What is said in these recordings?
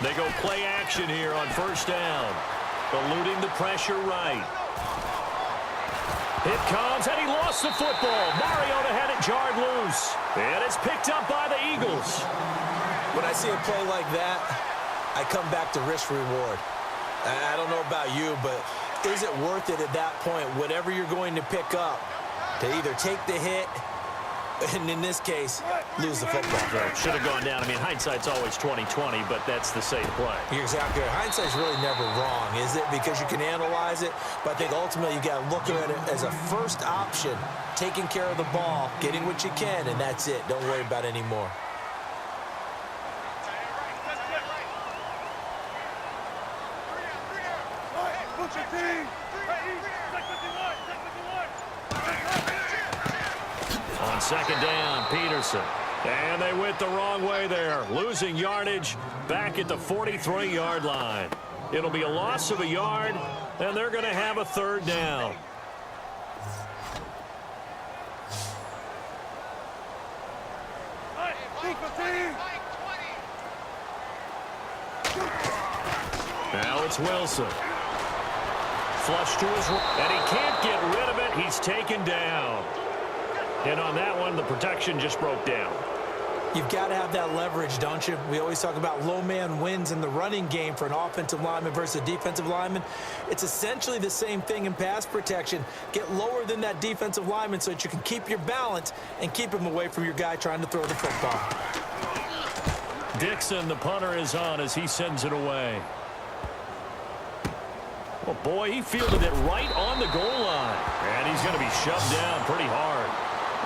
They go play action here on first down. Eluding the pressure right. It comes, and he lost the football. Mariota had it jarred loose. And it's picked up by the Eagles. When I see a play like that, I come back to risk-reward. I don't know about you, but is it worth it at that point, whatever you're going to pick up, to either take the hit, and in this case, lose the football? Should have gone down. I mean, hindsight's always 20/20, but that's the same play. You're exactly right. Hindsight's really never wrong, is it? Because you can analyze it, but I think ultimately you got to look at it as a first option, taking care of the ball, getting what you can, and that's it. Don't worry about it anymore. On second down, Peterson. And they went the wrong way there. Losing yardage back at the 43-yard line. It'll be a loss of a yard, and they're going to have a third down. Now it's Wilson. Flush to his right, and he can't get rid of it. He's taken down. And on that one, the protection just broke down. You've got to have that leverage, don't you? We always talk about low man wins in the running game for an offensive lineman versus a defensive lineman. It's essentially the same thing in pass protection. Get lower than that defensive lineman so that you can keep your balance and keep him away from your guy trying to throw the football. Dixon, the punter, is on as he sends it away. Oh, boy, he fielded it right on the goal line. And he's going to be shoved down pretty hard.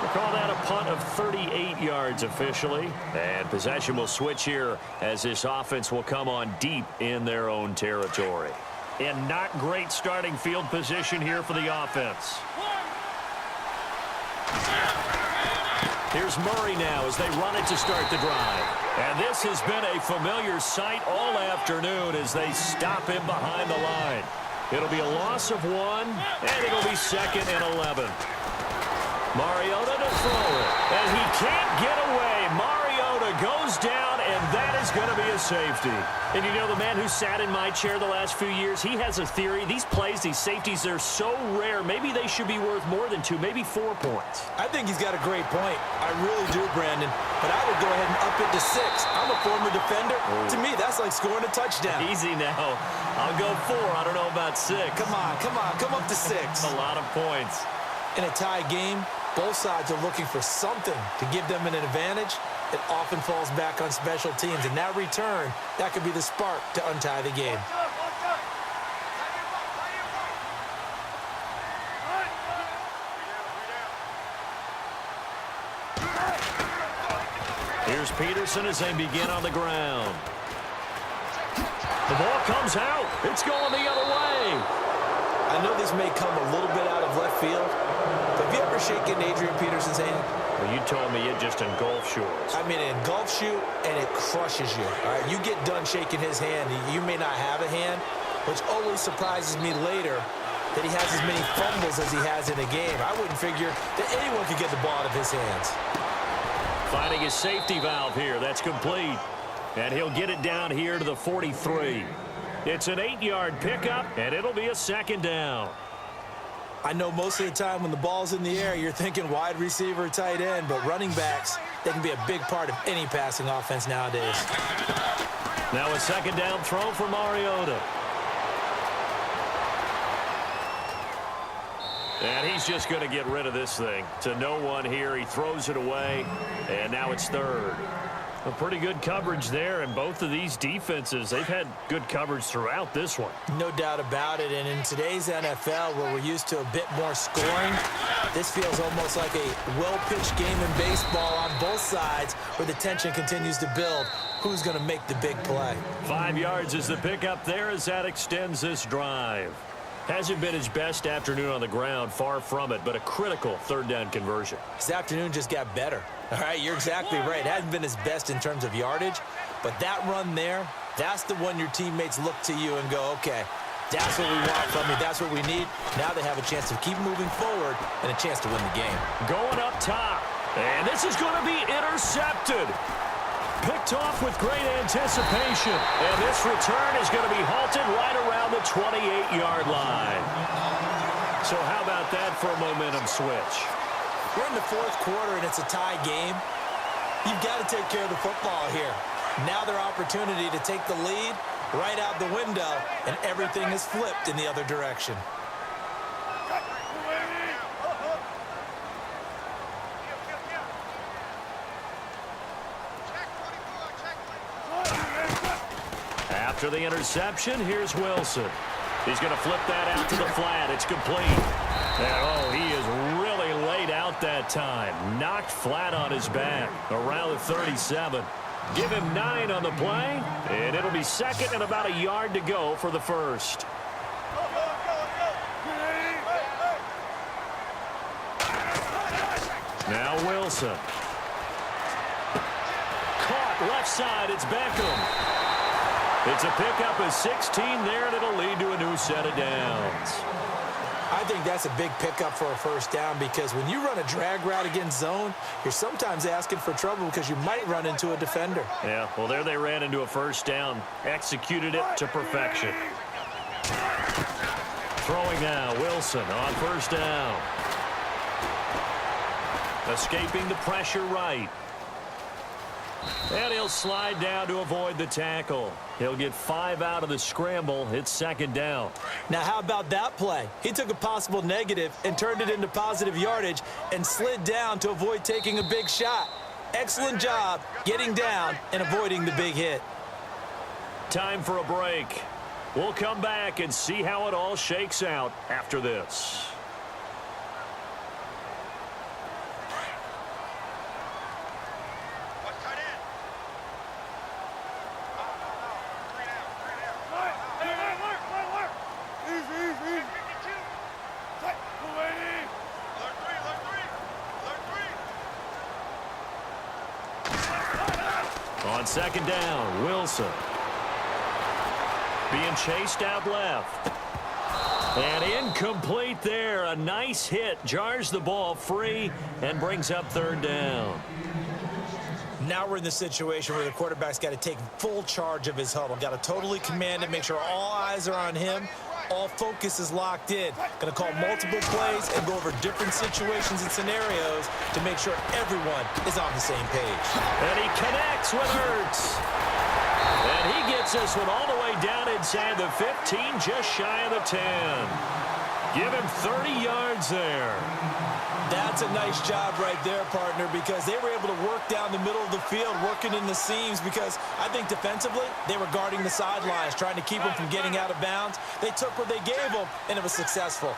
We'll call that a punt of 38 yards officially. And possession will switch here as this offense will come on deep in their own territory. And not great starting field position here for the offense. Here's Murray now as they run it to start the drive. And this has been a familiar sight all afternoon as they stop him behind the line. It'll be a loss of 1, and it'll be 2nd and 11. Mariota to throw it, and he can't get away. Mariota goes down, and that is going to be a safety. And you know, the man who sat in my chair the last few years, he has a theory. These plays, these safeties, they're so rare. Maybe they should be worth more than 2, maybe 4 points. I think he's got a great point. I really do, Brandon. But I would go ahead and up it to 6. I'm a former defender. Oh. To me, that's like scoring a touchdown. Easy now. I'll go 4. I don't know about 6. Come on. Come up to 6. A lot of points. In a tie game, both sides are looking for something to give them an advantage. It often falls back on special teams. And that return, that could be the spark to untie the game. Here's Peterson as they begin on the ground. The ball comes out. It's going the other way. I know this may come a little bit out of left field, but have you ever shaken Adrian Peterson's hand? Well, you told me it just engulfs yours. I mean, it engulfs you, and it crushes you. All right, you get done shaking his hand, you may not have a hand, which always surprises me later that he has as many fumbles as he has in a game. I wouldn't figure that anyone could get the ball out of his hands. Finding his safety valve here. That's complete. And he'll get it down here to the 43. It's an 8-yard pickup, and it'll be a 2nd down. I know most of the time when the ball's in the air, you're thinking wide receiver, tight end, but running backs, they can be a big part of any passing offense nowadays. Now a 2nd down throw for Mariota. And he's just going to get rid of this thing. To no one here. He throws it away, and now it's 3rd. A pretty good coverage there, and both of these defenses, they've had good coverage throughout this one. No doubt about it, and in today's NFL, where we're used to a bit more scoring, this feels almost like a well-pitched game in baseball on both sides, where the tension continues to build. Who's going to make the big play? 5 yards is the pickup there as that extends this drive. Hasn't been his best afternoon on the ground, far from it, but a critical 3rd down conversion. His afternoon just got better. All right, you're exactly right. It hasn't been his best in terms of yardage, but that run there, that's the one your teammates look to you and go, okay, that's what we want from you. That's what we need. Now they have a chance to keep moving forward and a chance to win the game. Going up top, and this is going to be intercepted. Picked off with great anticipation. And this return is going to be halted right around the 28-yard line. So how about that for a momentum switch? We're in the fourth quarter, and it's a tie game. You've got to take care of the football here. Now their opportunity to take the lead right out the window, and everything is flipped in the other direction. After the interception, here's Wilson. He's going to flip that out to the flat. It's complete. And, oh, he is really laid out that time. Knocked flat on his back around the 37. Give him 9 on the play, and it'll be second and about a yard to go for the first. Now Wilson. Caught left side. It's Beckham. It's a pickup of 16 there, and it'll lead to a new set of downs. I think that's a big pickup for a first down because when you run a drag route against zone, you're sometimes asking for trouble because you might run into a defender. Yeah, well, there they ran into a first down. Executed it to perfection. Throwing now, Wilson on first down. Escaping the pressure right. And he'll slide down to avoid the tackle. He'll get 5 out of the scramble. It's second down. Now, how about that play? He took a possible negative and turned it into positive yardage and slid down to avoid taking a big shot. Excellent job getting down and avoiding the big hit. Time for a break. We'll come back and see how it all shakes out after this. On second down, Wilson. Being chased out left. And incomplete there. A nice hit. Jars the ball free and brings up third down. Now we're in the situation where the quarterback's got to take full charge of his huddle. Got to totally command it, make sure all eyes are on him. All focus is locked in. Going to call multiple plays and go over different situations and scenarios to make sure everyone is on the same page. And he connects with Ertz. And he gets this one all the way down inside the 15, just shy of the 10. Give him 30 yards there. That's a nice job right there, partner, because they were able to work down the middle of the field, working in the seams, because I think defensively they were guarding the sidelines, trying to keep them from getting out of bounds. They took what they gave them, and it was successful.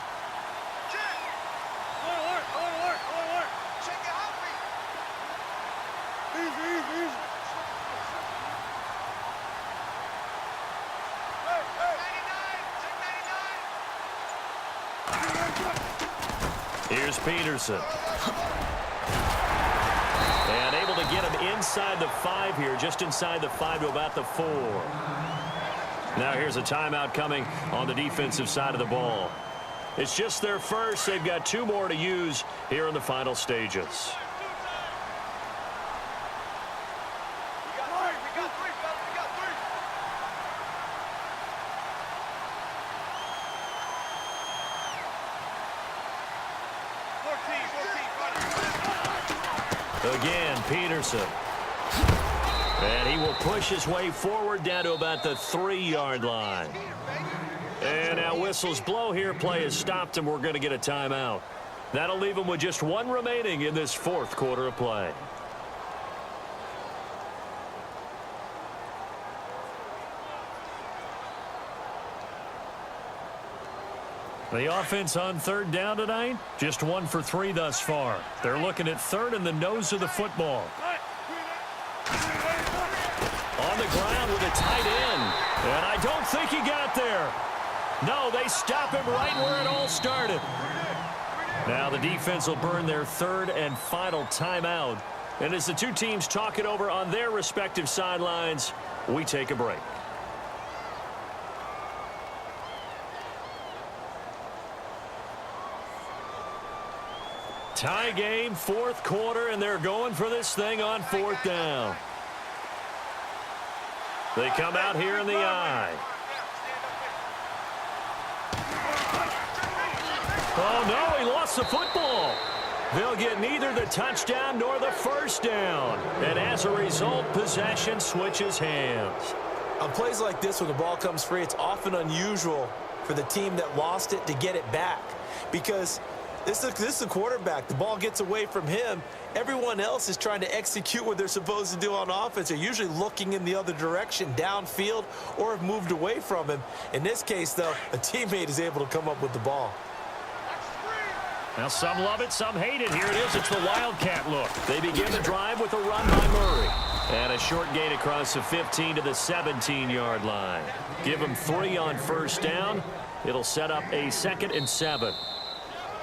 Here's Peterson. And able to get him inside the 5 here, just inside the 5 to about the 4. Now here's a timeout coming on the defensive side of the ball. It's just their first. They've got 2 more to use here in the final stages. Again, Peterson. And he will push his way forward down to about the 3-yard line. And now whistles blow here. Play has stopped, and we're going to get a timeout. That'll leave him with just 1 remaining in this fourth quarter of play. The offense on third down tonight, just 1 for 3 thus far. They're looking at third in the nose of the football. On the ground with a tight end. And I don't think he got there. No, they stop him right where it all started. Now the defense will burn their 3rd and final timeout. And as the 2 teams talk it over on their respective sidelines, we take a break. Tie game, 4th quarter, and they're going for this thing on 4th down. They come out here in the eye. Oh, no, he lost the football. They'll get neither the touchdown nor the first down. And as a result, possession switches hands. On plays like this, when the ball comes free, it's often unusual for the team that lost it to get it back. Because this is the quarterback. The ball gets away from him. Everyone else is trying to execute what they're supposed to do on offense. They're usually looking in the other direction, downfield, or have moved away from him. In this case, though, a teammate is able to come up with the ball. Now, some love it, some hate it. Here it is. It's the Wildcat look. They begin the drive with a run by Murray. And a short gain across the 15 to the 17-yard line. Give them 3 on first down. It'll set up a 2nd and 7.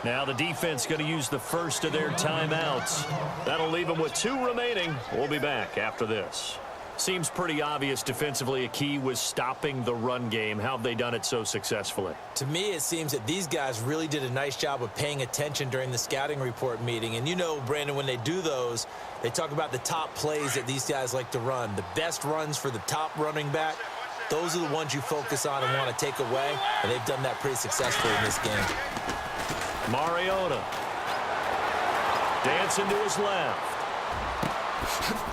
Now the defense going to use the first of their timeouts. That'll leave them with 2 remaining. We'll be back after this. Seems pretty obvious defensively a key was stopping the run game. How have they done it so successfully? To me, it seems that these guys really did a nice job of paying attention during the scouting report meeting. And you know, Brandon, when they do those, they talk about the top plays that these guys like to run. The best runs for the top running back, those are the ones you focus on and want to take away. And they've done that pretty successfully in this game. Mariota. Dancing to his left.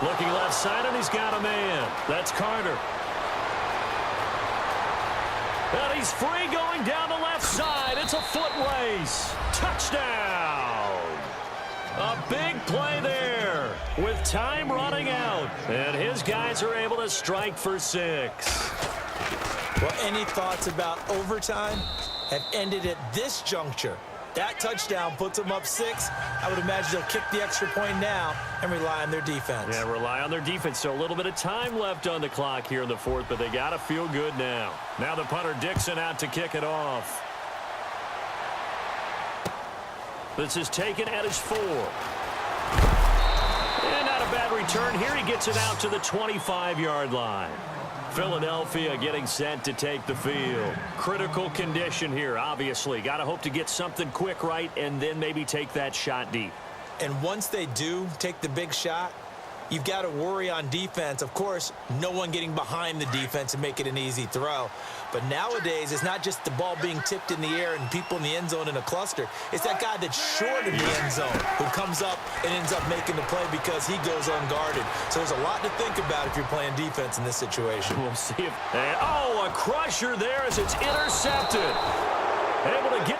Looking left side, and he's got a man. That's Carter. And he's free going down the left side. It's a foot race. Touchdown. A big play there with time running out. And his guys are able to strike for 6. Well, any thoughts about overtime have ended at this juncture. That touchdown puts them up 6. I would imagine they'll kick the extra point now and rely on their defense. Yeah, rely on their defense. So a little bit of time left on the clock here in the 4th, but they got to feel good now. Now the punter Dixon out to kick it off. This is taken at his 4. And not a bad return here. He gets it out to the 25-yard line. Philadelphia getting set to take the field. Critical condition here, obviously. Got to hope to get something quick right and then maybe take that shot deep. And once they do take the big shot, you've got to worry on defense. Of course, no one getting behind the defense and make it an easy throw. But nowadays, it's not just the ball being tipped in the air and people in the end zone in a cluster. It's that guy that's short of the end zone who comes up and ends up making the play because he goes unguarded. So there's a lot to think about if you're playing defense in this situation. We'll see if... oh, a crusher there as it's intercepted. Able to get...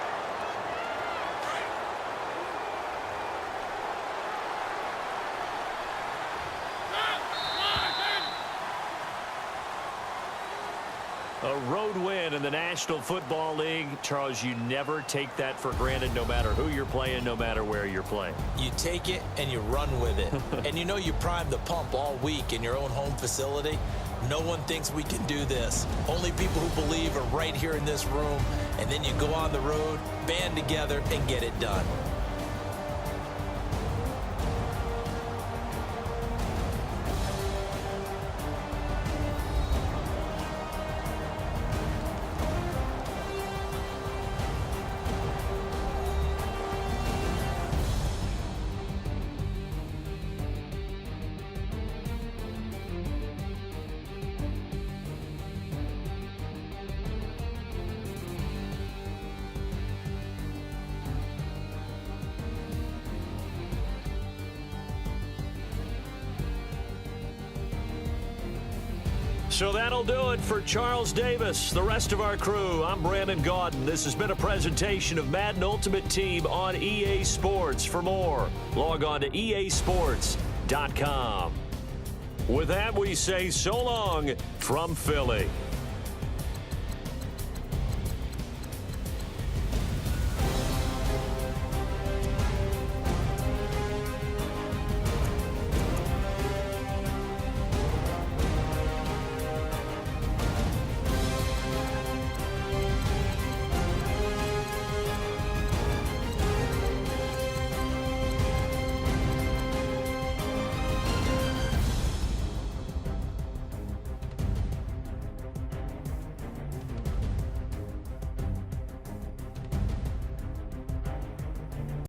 A road win in the National Football League. Charles, you never take that for granted no matter who you're playing, no matter where you're playing. You take it and you run with it. And you know you primed the pump all week in your own home facility. No one thinks we can do this. Only people who believe are right here in this room. And then you go on the road, band together, and get it done. So that'll do it for Charles Davis, the rest of our crew. I'm Brandon Gaudin. This has been a presentation of Madden Ultimate Team on EA Sports. For more, log on to easports.com. With that, we say so long from Philly.